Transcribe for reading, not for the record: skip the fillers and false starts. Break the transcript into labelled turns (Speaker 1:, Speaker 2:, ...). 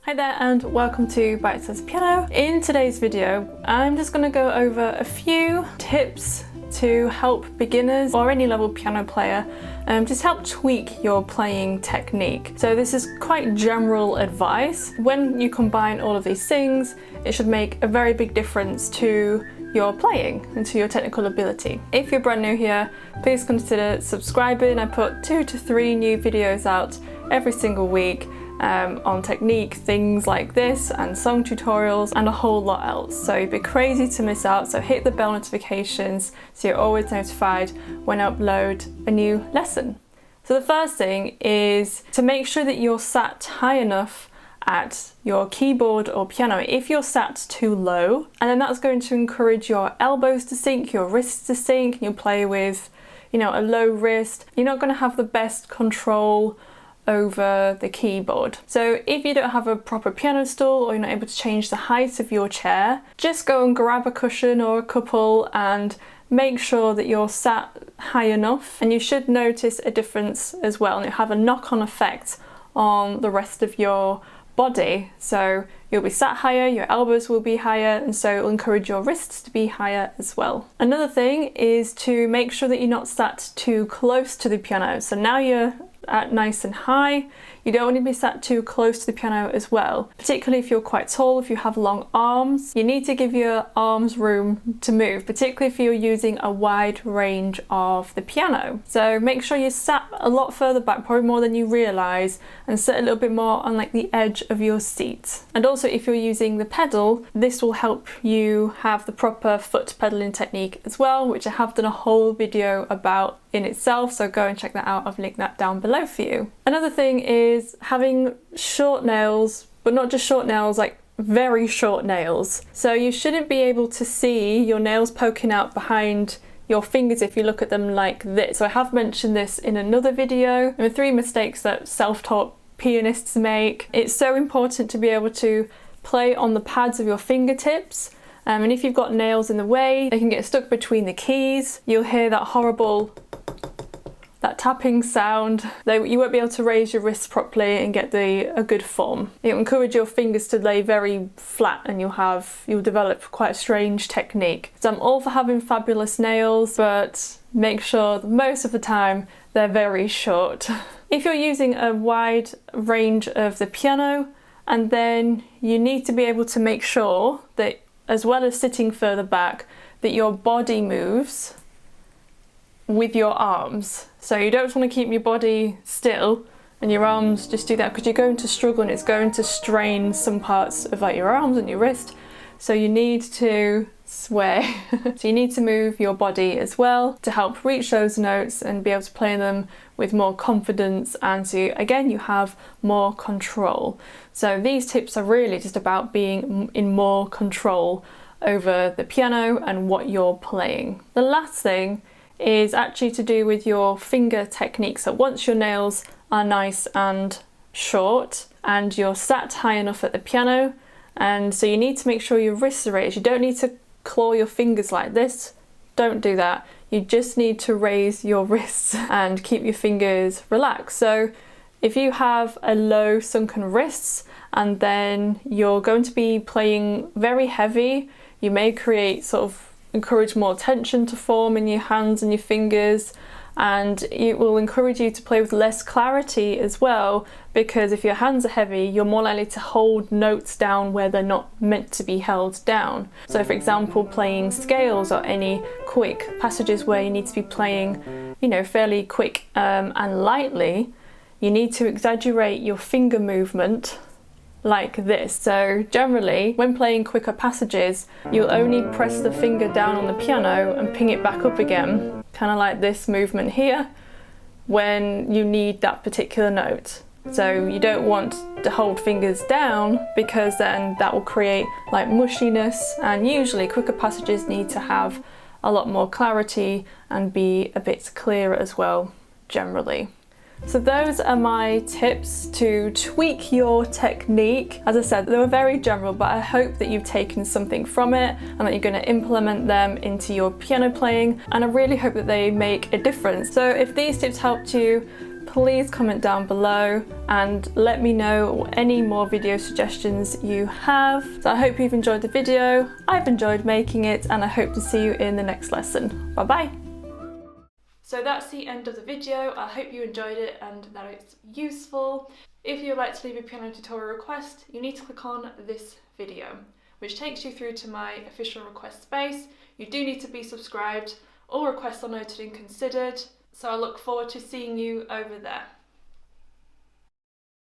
Speaker 1: Hi there and welcome to Bitesize Piano. In today's video, I'm just going to go over a few tips to help beginners or any level piano player just help tweak your playing technique. So this is quite general advice. When you combine all of these things, it should make a very big difference to your playing and to your technical ability. If you're brand new here, please consider subscribing. I put 2 to 3 new videos out every single week on technique, things like this, and song tutorials, and a whole lot else. So it'd be crazy to miss out, so hit the bell notifications so you're always notified when I upload a new lesson. So the first thing is to make sure that you're sat high enough at your keyboard or piano. If you're sat too low, and then that's going to encourage your elbows to sink, your wrists to sink, and you'll play with, a low wrist. You're not going to have the best control over the keyboard. So if you don't have a proper piano stool or you're not able to change the height of your chair, just go and grab a cushion or a couple and make sure that you're sat high enough, and you should notice a difference as well, and it'll have a knock-on effect on the rest of your body. So you'll be sat higher, your elbows will be higher, and so it'll encourage your wrists to be higher as well. Another thing is to make sure that you're not sat too close to the piano. So now you're at nice and high, you don't want to be sat too close to the piano as well, particularly if you're quite tall. If you have long arms, you need to give your arms room to move, particularly if you're using a wide range of the piano. So make sure you're sat a lot further back, probably more than you realise, and sit a little bit more on like the edge of your seat. And also if you're using the pedal, this will help you have the proper foot pedaling technique as well, which I have done a whole video about in itself, so go and check that out. I've linked that down below for you. Another thing is having short nails, but not just short nails, like very short nails. So you shouldn't be able to see your nails poking out behind your fingers if you look at them like this. So I have mentioned this in another video. There are 3 mistakes that self-taught pianists make. It's so important to be able to play on the pads of your fingertips. And if you've got nails in the way, they can get stuck between the keys. You'll hear that horrible tapping sound. You won't be able to raise your wrists properly and get a good form. It'll encourage your fingers to lay very flat, and you'll develop quite a strange technique. So I'm all for having fabulous nails, but make sure that most of the time they're very short. If you're using a wide range of the piano, and then you need to be able to make sure that, as well as sitting further back, that your body moves with your arms. So you don't want to keep your body still and your arms just do that, because you're going to struggle and it's going to strain some parts of like your arms and your wrist. So you need to sway. So you need to move your body as well to help reach those notes and be able to play them with more confidence, and so again you have more control. So these tips are really just about being in more control over the piano and what you're playing. The last thing is actually to do with your finger technique. So once your nails are nice and short and you're sat high enough at the piano, and so you need to make sure your wrists are raised. You don't need to claw your fingers like this, don't do that. You just need to raise your wrists and keep your fingers relaxed. So if you have a low sunken wrists and then you're going to be playing very heavy, you may encourage more tension to form in your hands and your fingers, and it will encourage you to play with less clarity as well, because if your hands are heavy, you're more likely to hold notes down where they're not meant to be held down. So for example, playing scales or any quick passages where you need to be playing, fairly quick and lightly, you need to exaggerate your finger movement like this. So generally, when playing quicker passages, you'll only press the finger down on the piano and ping it back up again, kind of like this movement here, when you need that particular note. So you don't want to hold fingers down, because then that will create like mushiness, and usually quicker passages need to have a lot more clarity and be a bit clearer as well, generally. So those are my tips to tweak your technique. As I said, they were very general, but I hope that you've taken something from it and that you're going to implement them into your piano playing, and I really hope that they make a difference. So if these tips helped you, please comment down below and let me know any more video suggestions you have. So I hope you've enjoyed the video, I've enjoyed making it, and I hope to see you in the next lesson. Bye bye! So that's the end of the video. I hope you enjoyed it and that it's useful. If you would like to leave a piano tutorial request, you need to click on this video, which takes you through to my official request space. You do need to be subscribed. All requests are noted and considered, so I look forward to seeing you over there.